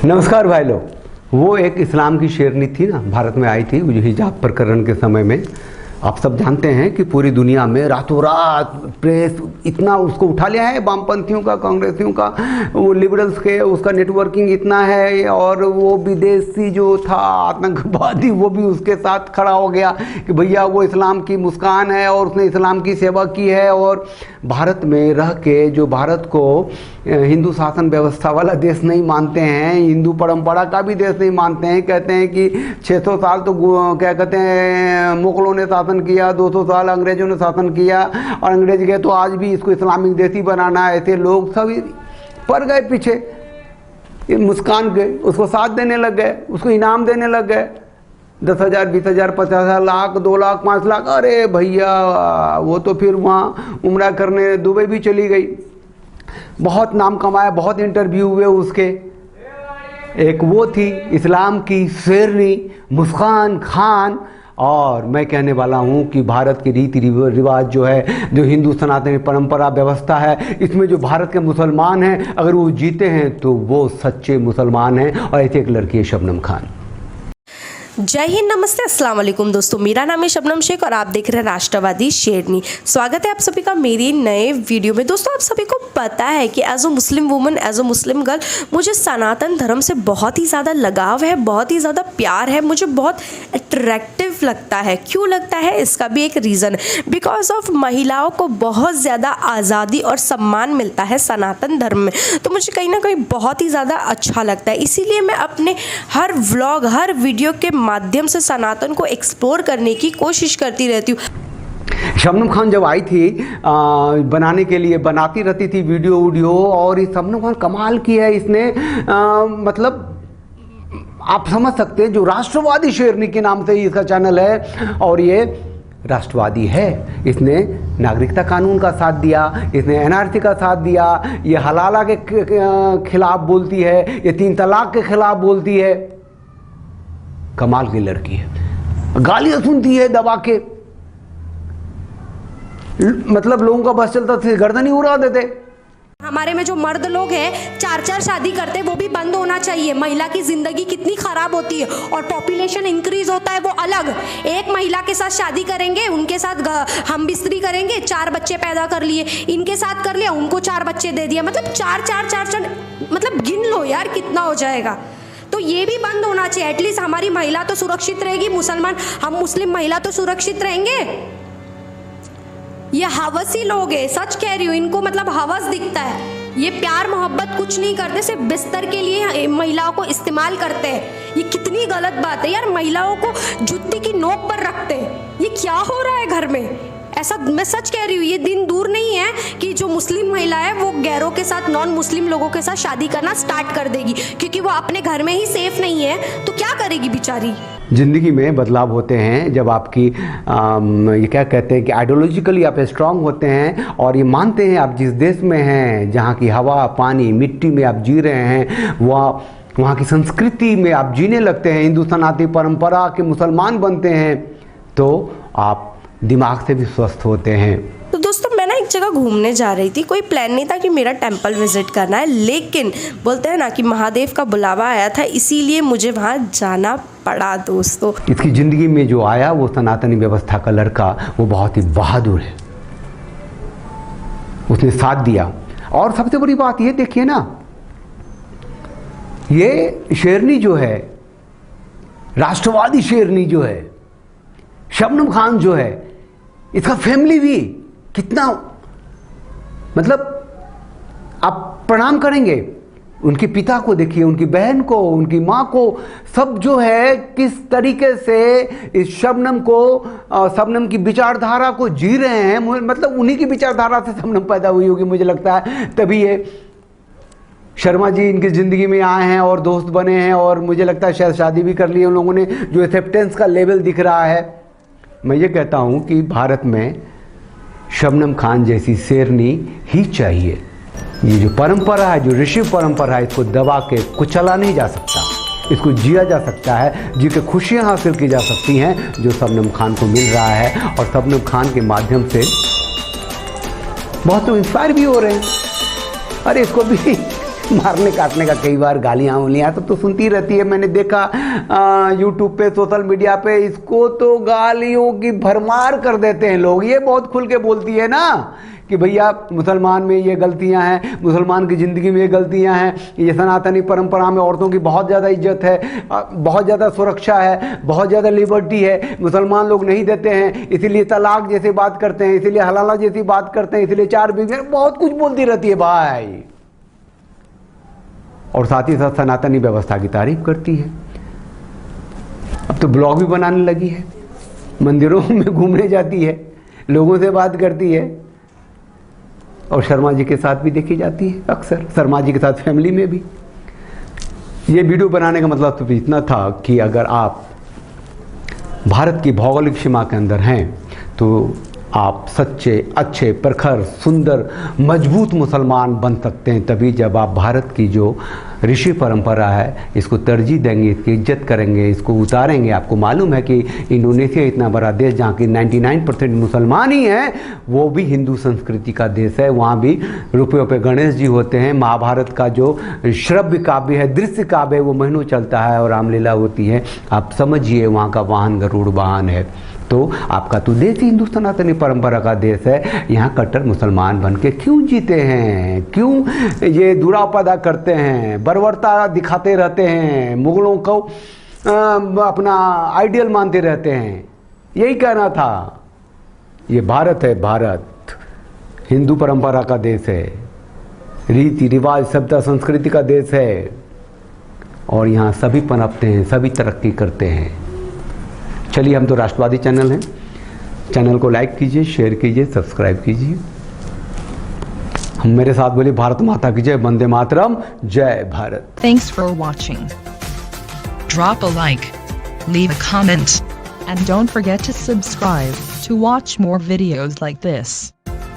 नमस्कार भाई लोग। वो एक इस्लाम की शेरनी थी ना, भारत में आई थी जो हिजाब प्रकरण के समय में। आप सब जानते हैं कि पूरी दुनिया में रातों रात प्रेस इतना उसको उठा लिया है, वामपंथियों का, कांग्रेसियों का, वो लिबरल्स के, उसका नेटवर्किंग इतना है। और वो विदेशी जो था आतंकवादी, वो भी उसके साथ खड़ा हो गया कि भैया वो इस्लाम की मुस्कान है और उसने इस्लाम की सेवा की है। और भारत में रह के जो भारत को हिंदू शासन व्यवस्था वाला देश नहीं मानते हैं, हिंदू परंपरा का भी देश नहीं मानते हैं, कहते हैं कि 600 साल तो क्या कहते हैं मुगलों ने शासन किया, 200 साल अंग्रेजों ने शासन किया और अंग्रेज गए तो आज भी इसको इस्लामिक देश ही बनाना है। ऐसे लोग सब पड़ गए पीछे ये मुस्कान के, उसको साथ देने लग गए, उसको इनाम देने लग गए 10,000, 20,000, 50,000, लाख, 2 लाख, 5 लाख। अरे भैया वो तो फिर वहाँ उम्रा करने दुबई भी चली गई। बहुत नाम कमाया, बहुत इंटरव्यू हुए उसके। एक वो थी इस्लाम की शेरनी मुस्कान खान। और मैं कहने वाला हूँ कि भारत के रीति रिवाज जो है, जो हिंदू सनातनी परंपरा व्यवस्था है, इसमें जो भारत के मुसलमान हैं, अगर वो जीते हैं तो वो सच्चे मुसलमान हैं। और ऐसे एक लड़की है शबनम खान। जय हिंद, नमस्ते, अस्सलाम वालेकुम दोस्तों। मेरा नाम है शबनम शेख और आप देख रहे हैं राष्ट्रवादी शेरनी। स्वागत है आप सभी का मेरी नए वीडियो में। दोस्तों आप सभी को पता है कि as a Muslim woman, as a Muslim girl, मुझे सनातन धर्म से बहुत ही ज़्यादा लगाव है, बहुत ही ज़्यादा प्यार है, मुझे बहुत अट्रैक्टिव लगता है। क्यों लगता है, इसका भी एक रीज़न है। बिकॉज ऑफ महिलाओं को बहुत ज़्यादा आज़ादी और सम्मान मिलता है सनातन धर्म में, तो मुझे कहीं ना कहीं बहुत ही ज़्यादा अच्छा लगता है। इसीलिए मैं अपने हर व्लॉग, हर वीडियो के माध्यम से सनातन को एक्सप्लोर करने की कोशिश करती रहती हूँ। शबनम खान जब आई थी बनाने के लिए, बनाती रहती थी वीडियो। और ये शबनम खान कमाल की है, इसने मतलब आप समझ सकते हैं, जो राष्ट्रवादी शेरनी के नाम से ही इसका चैनल है और ये राष्ट्रवादी है। इसने नागरिकता कानून का साथ दिया, इसने एनआरसी का साथ दिया, ये हलाला के खिलाफ बोलती है, ये 3 तलाक के खिलाफ बोलती है। कमाल की लड़की है, गालियां सुनती है दबा के, मतलब लोगों का बस चलता था गर्दन ही उड़ा देते। हमारे में जो मर्द लोग हैं 4-4 शादी करते, वो भी बंद होना चाहिए। महिला की जिंदगी कितनी खराब होती है और पॉपुलेशन इंक्रीज होता है वो अलग। एक महिला के साथ शादी करेंगे, उनके साथ हम बिस्तरी करेंगे, 4 बच्चे पैदा कर लिए, इनके साथ कर लिया, उनको 4 बच्चे दे दिया, मतलब 4 मतलब गिन लो यार कितना हो जाएगा। तो ये भी बंद होना चाहिए। एटलीस्ट हमारी महिला तो सुरक्षित रहेगी, मुसलमान, हम मुस्लिम महिला तो सुरक्षित रहेंगे। ये हवसी लोग हैं, सच कह रही हूँ, इनको मतलब हवस दिखता है। ये प्यार मोहब्बत कुछ नहीं करते, सिर्फ बिस्तर के लिए महिलाओं को इस्तेमाल करते हैं। ये कितनी गलत बात है यार, महिलाओं को जुत्ती की नोक पर रखते हैं। ये क्या हो रहा है घर में, ऐसा मैं सच कह रही हूँ। ये दिन दूर नहीं है कि जो मुस्लिम महिला है वो गैरों के साथ, नॉन मुस्लिम लोगों के साथ शादी करना स्टार्ट कर देगी, क्योंकि वो अपने घर में ही सेफ नहीं है, तो क्या करेगी बेचारी। ज़िंदगी में बदलाव होते हैं जब आपकी ये क्या कहते हैं कि आइडियोलॉजिकली आप स्ट्रांग होते हैं और ये मानते हैं आप जिस देश में हैं, जहाँ की हवा, पानी, मिट्टी में आप जी रहे हैं, वहाँ की संस्कृति में आप जीने लगते हैं, हिंदू सनातनी परंपरा के मुसलमान बनते हैं, तो आप दिमाग से भी स्वस्थ होते हैं। तो दोस्तों मैं ना एक जगह घूमने जा रही थी, कोई प्लान नहीं था कि मेरा टेंपल विजिट करना है, लेकिन बोलते हैं ना कि महादेव का बुलावा आया था, इसीलिए मुझे वहाँ जाना पड़ा। दोस्तों इसकी ज़िंदगी में जो आया वो सनातनी व्यवस्था का लड़का, वो बहुत ही बहादुर है, उसने साथ दिया। और सबसे बड़ी बात ये देखिए ना, ये शेरनी जो है, राष्ट्रवादी शेरनी जो है, शबनम खान जो है, इसका फैमिली भी कितना, मतलब आप प्रणाम करेंगे। उनके पिता को देखिए, उनकी बहन को, उनकी माँ को, सब जो है किस तरीके से इस शबनम की विचारधारा को जी रहे हैं। मतलब उन्हीं की विचारधारा से शबनम पैदा हुई होगी मुझे लगता है, तभी ये शर्मा जी इनकी ज़िंदगी में आए हैं और दोस्त बने हैं, और मुझे लगता है शायद शादी भी कर ली है उन लोगों ने। जो एक्सेप्टेंस का लेवल दिख रहा है, मैं ये कहता हूँ कि भारत में शबनम खान जैसी शेरनी ही चाहिए। ये जो परंपरा है, जो ऋषि परंपरा है, इसको दबा के कुचला नहीं जा सकता, इसको जिया जा सकता है, जी के खुशियाँ हासिल की जा सकती हैं, जो शबनम खान को मिल रहा है। और शबनम खान के माध्यम से बहुत लोग इंस्पायर भी हो रहे हैं। अरे इसको भी मारने काटने का कई बार गालियाँ उलियाँ तो सुनती रहती है। मैंने देखा यूट्यूब पे, सोशल मीडिया पे, इसको तो गालियों की भरमार कर देते हैं लोग। ये बहुत खुल के बोलती है ना कि भैया मुसलमान में ये गलतियां हैं, मुसलमान की ज़िंदगी में ये गलतियां हैं, ये सनातनी परंपरा में औरतों की बहुत ज़्यादा इज्जत है, बहुत ज़्यादा सुरक्षा है, बहुत ज़्यादा लिबर्टी है, मुसलमान लोग नहीं देते हैं, इसीलिए तलाक जैसे बात करते हैं, इसीलिए हलाला जैसी बात करते हैं, इसलिए 4 बीवी, बहुत कुछ बोलती रहती है भाई। और साथ ही साथ सनातनी व्यवस्था की तारीफ करती है। अब तो ब्लॉग भी बनाने लगी है, मंदिरों में घूमने जाती है, लोगों से बात करती है, और शर्मा जी के साथ भी देखी जाती है अक्सर, शर्मा जी के साथ फैमिली में भी। ये वीडियो बनाने का मतलब तो इतना था कि अगर आप भारत की भौगोलिक सीमा के अंदर हैं तो आप सच्चे, अच्छे, प्रखर, सुंदर, मजबूत मुसलमान बन सकते हैं तभी जब आप भारत की जो ऋषि परंपरा है इसको तरजीह देंगे, इसकी इज्जत करेंगे, इसको उतारेंगे। आपको मालूम है कि इंडोनेशिया इतना बड़ा देश जहाँ की 99% मुसलमान ही हैं, वो भी हिंदू संस्कृति का देश है। वहाँ भी रुपयों पे गणेश जी होते हैं। महाभारत का जो श्रव्य काव्य है, दृश्य काव्य है, वो महीनों चलता है और रामलीला होती है। आप समझिए वहाँ का वाहन गरुड़ वाहन है। तो आपका तो देश ही हिंदू सनातनी परंपरा का देश है। यहाँ कट्टर मुसलमान बन के क्यों जीते हैं, क्यों ये दुरापदा करते हैं, बर्बरता दिखाते रहते हैं, मुगलों को अपना आइडियल मानते रहते हैं। यही कहना था। ये भारत है, भारत हिंदू परंपरा का देश है, रीति रिवाज, सभ्यता, संस्कृति का देश है, और यहाँ सभी पनपते हैं, सभी तरक्की करते हैं। चलिए, हम तो राष्ट्रवादी चैनल हैं, चैनल को लाइक कीजिए, शेयर कीजिए, सब्सक्राइब कीजिए। हम मेरे साथ बोलिए, भारत माता की जय, वंदे मातरम, जय Bharat. Thanks for watching. Drop a like, leave a comment, and don't forget to subscribe to watch more videos like this.